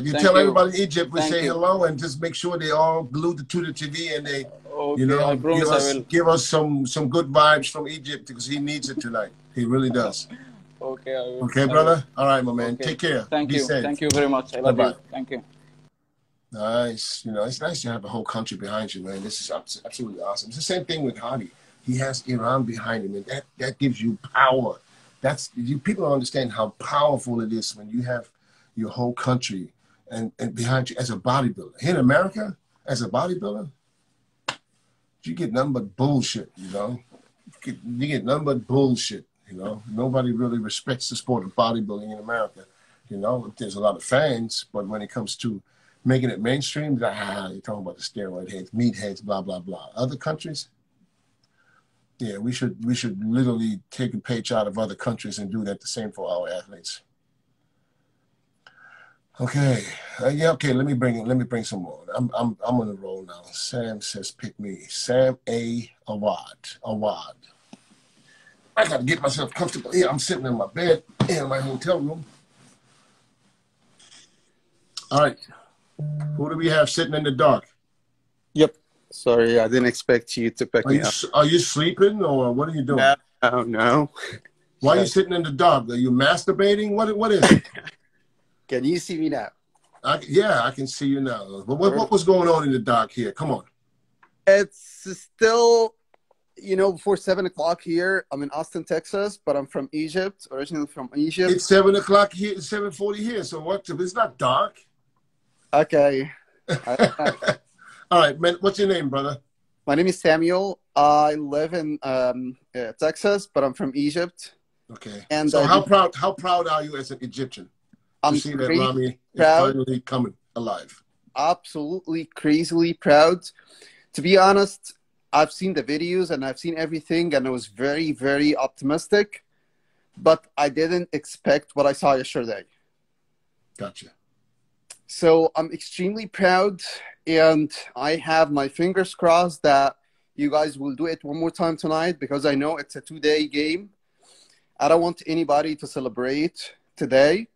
You tell everybody in Egypt we say hello and just make sure they all glued to the TV and they, you know, give us some good vibes from Egypt because he needs it tonight. He really does. Okay, I will. Okay, I will. brother? All right, my man. Okay. Take care. Thank Be you. safe. Thank you very much. I love Bye-bye. you. Thank you. Nice. You know, it's nice to have a whole country behind you, man. This is absolutely awesome. It's the same thing with Hadi. He has Iran behind him, and that gives you power. People don't understand how powerful it is when you have your whole country and behind you as a bodybuilder. Here in America, as a bodybuilder, you get nothing but bullshit, you know? You get nothing but bullshit, you know? Nobody really respects the sport of bodybuilding in America. You know, there's a lot of fans, but when it comes to making it mainstream, you're talking about the steroid heads, meatheads, blah, blah, blah. Other countries, yeah, we should literally take a page out of other countries and do that the same for our athletes. Okay, yeah, okay. Let me bring some more. I'm on the roll now. Sam says, "Pick me." Sam Awad. I got to get myself comfortable. Yeah, I'm sitting in my bed in my hotel room. All right, who do we have sitting in the dark? Yep. Sorry, I didn't expect you to pick me up. Are you sleeping or what are you doing? No. Why are you sitting in the dark? Are you masturbating? What is it? Can you see me now? Yeah, I can see you now. But what was going on in the dark here? Come on. It's still, before 7 o'clock here. I'm in Austin, Texas, but I'm from Egypt, originally from Egypt. It's 7 o'clock here. It's 7:40 here. So what? It's not dark. Okay. All right, man. What's your name, brother? My name is Samuel. I live in Texas, but I'm from Egypt. Okay. And so how proud are you as an Egyptian? I'm to see that Ramy is finally coming alive. Absolutely crazily proud. To be honest, I've seen the videos and I've seen everything, and I was very, very optimistic, but I didn't expect what I saw yesterday. Gotcha. So I'm extremely proud, and I have my fingers crossed that you guys will do it one more time tonight, because I know it's a 2-day game. I don't want anybody to celebrate today.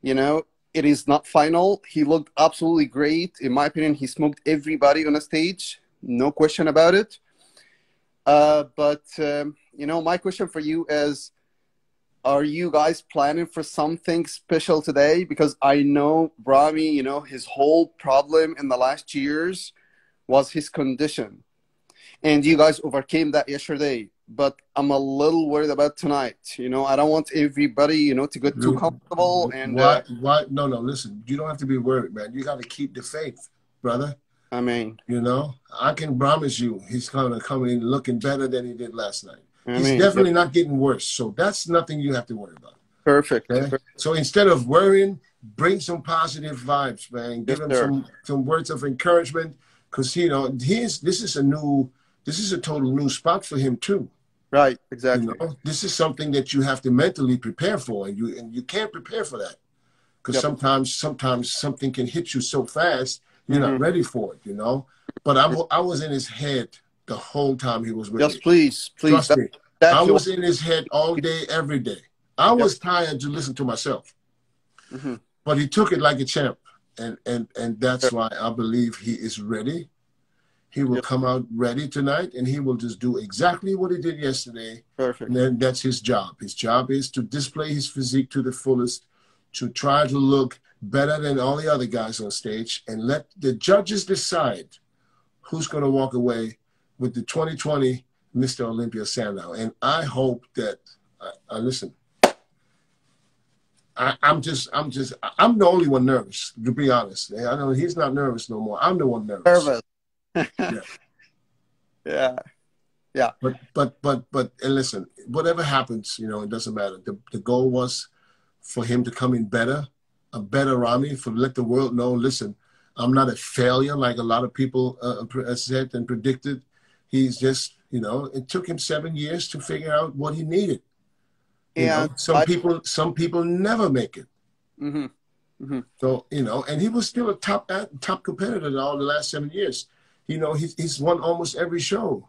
It is not final. He looked absolutely great. In my opinion, he smoked everybody on the stage. No question about it. But my question for you is, are you guys planning for something special today? Because I know Ramy, his whole problem in the last years was his condition. And you guys overcame that yesterday. But I'm a little worried about tonight. I don't want everybody, to get too comfortable. And why? No, listen. You don't have to be worried, man. You got to keep the faith, brother. I mean, I can promise you, he's gonna come in looking better than he did last night. He's definitely not getting worse. So that's nothing you have to worry about. Perfect. Okay? Perfect. So instead of worrying, bring some positive vibes, man. Give him some words of encouragement, because this is a total new spot for him too. Right, exactly. This is something that you have to mentally prepare for, and you can't prepare for that, because sometimes something can hit you so fast you're not ready for it. But I was in his head the whole time he was with me. Please. Trust me. I was in his head all day, every day. I was tired to listen to myself, but he took it like a champ, and that's why I believe he is ready. He will come out ready tonight, and he will just do exactly what he did yesterday. Perfect. And then that's his job. His job is to display his physique to the fullest, to try to look better than all the other guys on stage, and let the judges decide who's going to walk away with the 2020 Mr. Olympia Sandow. And I hope that, listen, I'm the only one nervous, to be honest. I know he's not nervous no more. I'm the one nervous. Yeah. But and listen, whatever happens, it doesn't matter. The goal was for him to come in better, a better Ramy, for let the world know, listen, I'm not a failure like a lot of people said and predicted. He's just, it took him 7 years to figure out what he needed. Some people never make it. So, and he was still a top competitor all the last 7 years. He's won almost every show.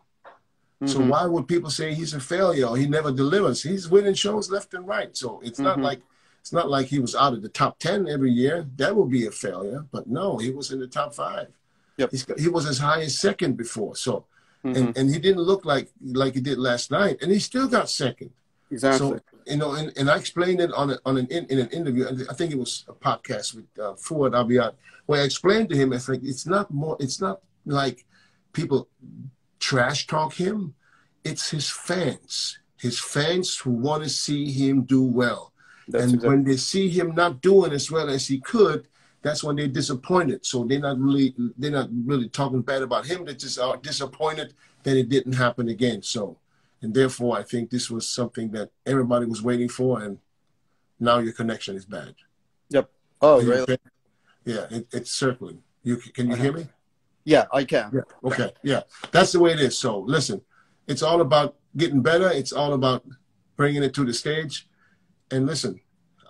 So why would people say he's a failure or he never delivers? He's winning shows left and right. So it's not like he was out of the top 10 every year. That would be a failure. But no, he was in the top 5. Yep. He was as high as second before. So and he didn't look like he did last night, and he still got second. Exactly. you know, and I explained it in an interview. I think it was a podcast with Ford Abiat, where I explained to him, it's like it's not like people trash talk him. It's his fans who want to see him do well. When they see him not doing as well as he could, that's when they're disappointed. So they're not really talking bad about him. They just are disappointed that it didn't happen again. So, and therefore, I think this was something that everybody was waiting for, and now your connection is bad. Yep. Oh, really? Okay? Yeah, it's circling. Can you hear me? Yeah, I can. Yeah. Okay. Yeah, that's the way it is. So listen, it's all about getting better. It's all about bringing it to the stage. And listen,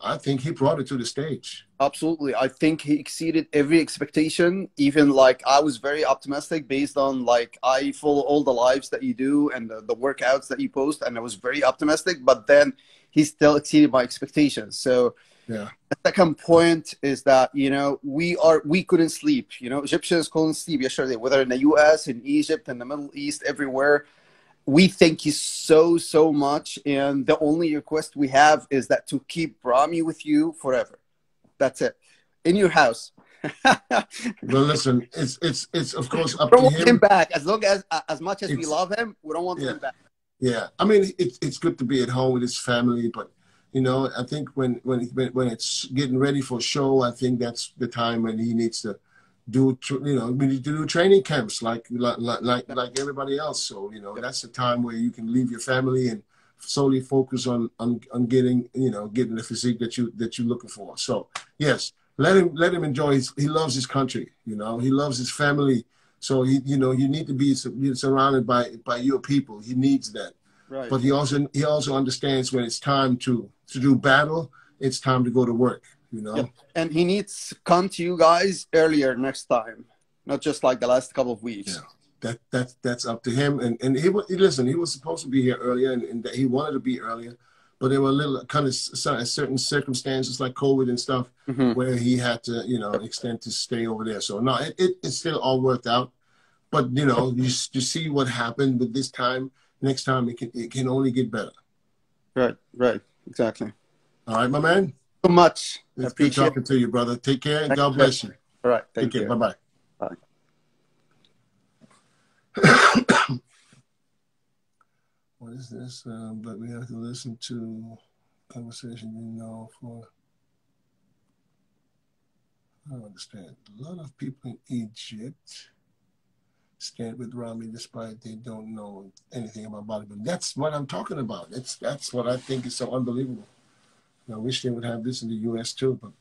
I think he brought it to the stage. Absolutely. I think he exceeded every expectation. Even like I was very optimistic based on like I follow all the lives that you do and the workouts that you post, and I was very optimistic, but then he still exceeded my expectations. So yeah. The second point is that, you know, we couldn't sleep. You know, Egyptians couldn't sleep yesterday, whether in the US, in Egypt, in the Middle East, everywhere. We thank you so much, and the only request we have is that to keep Ramy with you forever. That's it, in your house. Well, listen, it's of course up we don't to want him. him back. As long as much as we love him, we don't want him back. Yeah, I mean, it's good to be at home with his family, but you know, I think when it's getting ready for a show, I think that's the time when he needs to do, you know, we need to do training camps like everybody else. So, you know, that's the time where you can leave your family and solely focus on getting, you know, getting the physique that you're looking for. So yes, let him enjoy he loves his country, you know, he loves his family. So you know, you need to be surrounded by your people. He needs that. Right. But he also understands when it's time to do battle, it's time to go to work. You know? Yep. And he needs to come to you guys earlier next time, not just like the last couple of weeks. Yeah, that's up to him. And he was supposed to be here earlier, and he wanted to be earlier, but there were little kind of certain circumstances like COVID and stuff where he had to, you know, extend to stay over there. So no, it's still all worked out. But you know, you see what happened with this time. Next time it can only get better. Right, exactly. All right, my man. So much. It's good talking to you, brother. Take care and God bless you. All right. Take care. Bye-bye. Bye. What is this? But we have to listen to conversation, you know, for... I don't understand. A lot of people in Egypt stand with Ramy despite they don't know anything about bodybuilding. That's what I'm talking about. That's what I think is so unbelievable. I wish they would have this in the U.S. too, but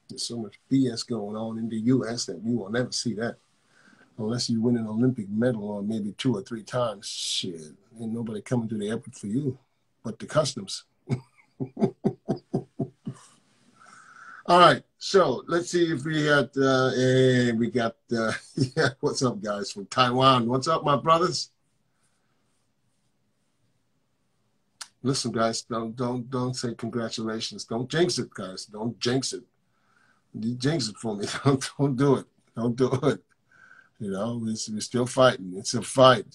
there's so much BS going on in the U.S. that you will never see that. Unless you win an Olympic medal or maybe 2 or 3 times. Shit, ain't nobody coming to the airport for you but the customs. All right, so let's see if we got, yeah, what's up, guys, from Taiwan? What's up, my brothers? Listen, guys, don't say congratulations. Don't jinx it, guys. Don't jinx it. You jinx it for me. Don't do it. Don't do it. You know, we're still fighting. It's a fight.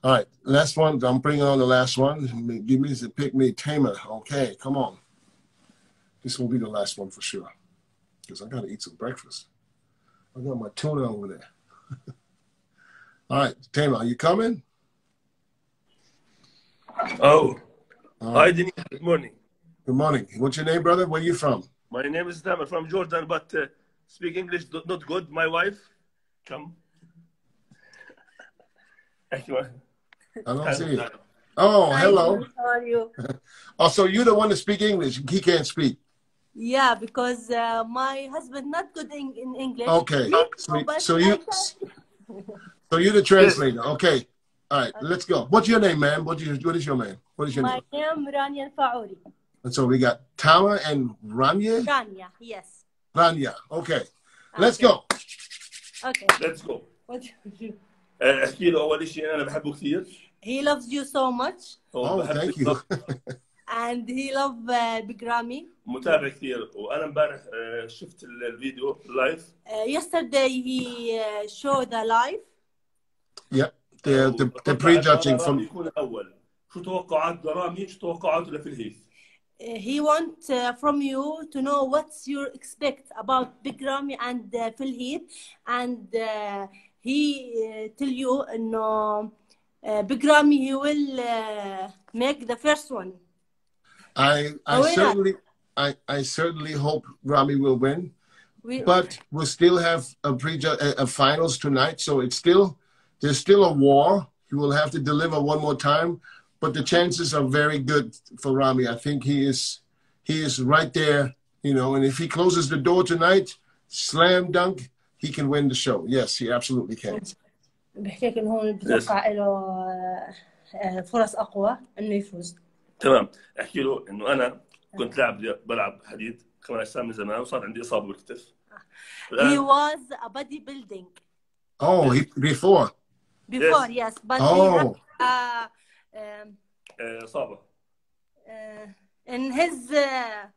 All right, last one. I'm bringing on the last one. Give me the pick me tamer. Okay, come on. This will be the last one for sure, because I got to eat some breakfast. I got my tuna over there. All right, Tamer, are you coming? Oh, right. Hi, Denise. Good morning. Good morning. What's your name, brother? Where are you from? My name is Tamer from Jordan, but speak English not good. My wife, come. I don't see you. Oh, hello. How are you? Oh, so you're the one that speak English. He can't speak. Yeah, because my husband not good in English. Okay. So you're the translator. Okay. All right, let's go. What's your name, man? What is your name? What is your name? My name Rania Faouri. And so we got Tama and Ranya? Rania, yes. Ranya, okay. Let's go. Okay. Let's go. What do you do? احكي له اول شيء انا بحبه كثير. He loves you so much. Oh, thank you. And he love Big Ramy. متابع كثير وانا امبارح شفت الفيديو لايف. Yesterday he showed the live. Yep. The pre-judging from. يكون اول شو توقعات رامي شو توقعاته لفيل هيث؟ He want from you to know what's your expect about Big Ramy and Phil Heath, and he tell you no Big Ramy he will make the first one. I certainly hope Ramy will win, but we'll still have a finals tonight, so there's still a war. He will have to deliver one more time. But the chances are very good for Ramy. I think he is right there, you know, and if he closes the door tonight, slam dunk, he can win the show. Yes, he absolutely can. بحكيك إنه هو بتوقع له فرص أقوى إنه يفوز. تمام، احكي له إنه أنا كنت بلعب حديد 5 أجسام من زمان وصار عندي إصابة بالكتف. He was a bodybuilding. Oh, before. Before, yes, but he had إصابة. In his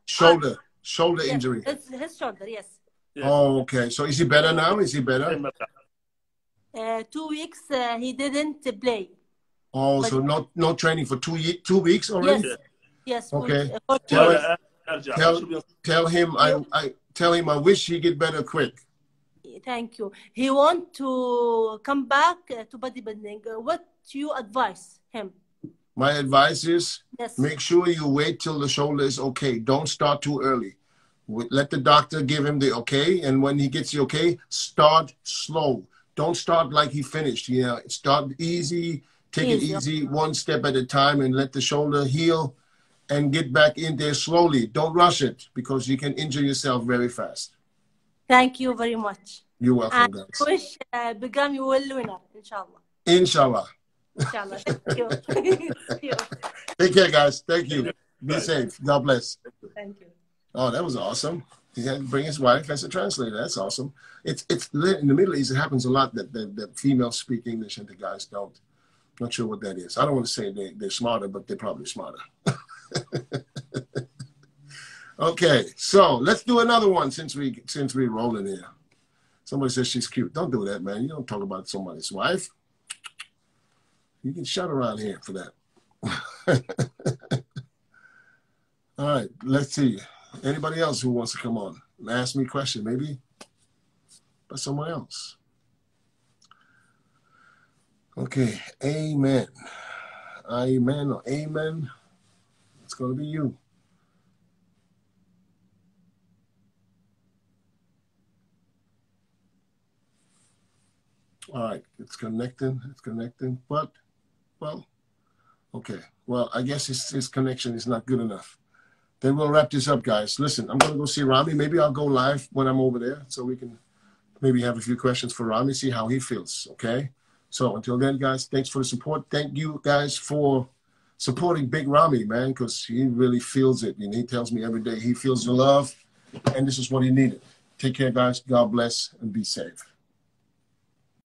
shoulder injury. His shoulder, yes. Oh, okay. So is he better now? Is he better? 2 weeks he didn't play. Oh, but so no training for 2 weeks already? Yes. Okay. Tell him I wish he get better quick. Thank you. He want to come back to bodybuilding. What you advise him? My advice is make sure you wait till the shoulder is okay. Don't start too early. Let the doctor give him the okay, and when he gets the okay, start slow. Don't start like he finished. You know, start easy, take it easy, one step at a time, and let the shoulder heal and get back in there slowly. Don't rush it because you can injure yourself very fast. Thank you very much. You're welcome, guys. I wish Big Ramy will win, inshallah. Inshallah. Inshallah. Thank you. Thank you. Take care, guys. Thank you. Be safe. God bless. Thank you. Oh, that was awesome. He had to bring his wife as a translator. That's awesome. It's in the Middle East. It happens a lot that females speak English and the guys don't. Not sure what that is. I don't want to say they're smarter, but they're probably smarter. Okay, so let's do another one since we're rolling here. Somebody says she's cute. Don't do that, man. You don't talk about somebody's wife. You can shut around here for that. All right, let's see. Anybody else who wants to come on and ask me a question, maybe by someone else. Okay, amen. Amen or amen. It's going to be you. All right, it's connecting, but, well, okay. Well, I guess his connection is not good enough. Then we'll wrap this up, guys. Listen, I'm going to go see Ramy. Maybe I'll go live when I'm over there so we can maybe have a few questions for Ramy, see how he feels, okay? So until then, guys, thanks for the support. Thank you, guys, for supporting Big Ramy, man, because he really feels it. And he tells me every day he feels the love, and this is what he needed. Take care, guys. God bless, and be safe.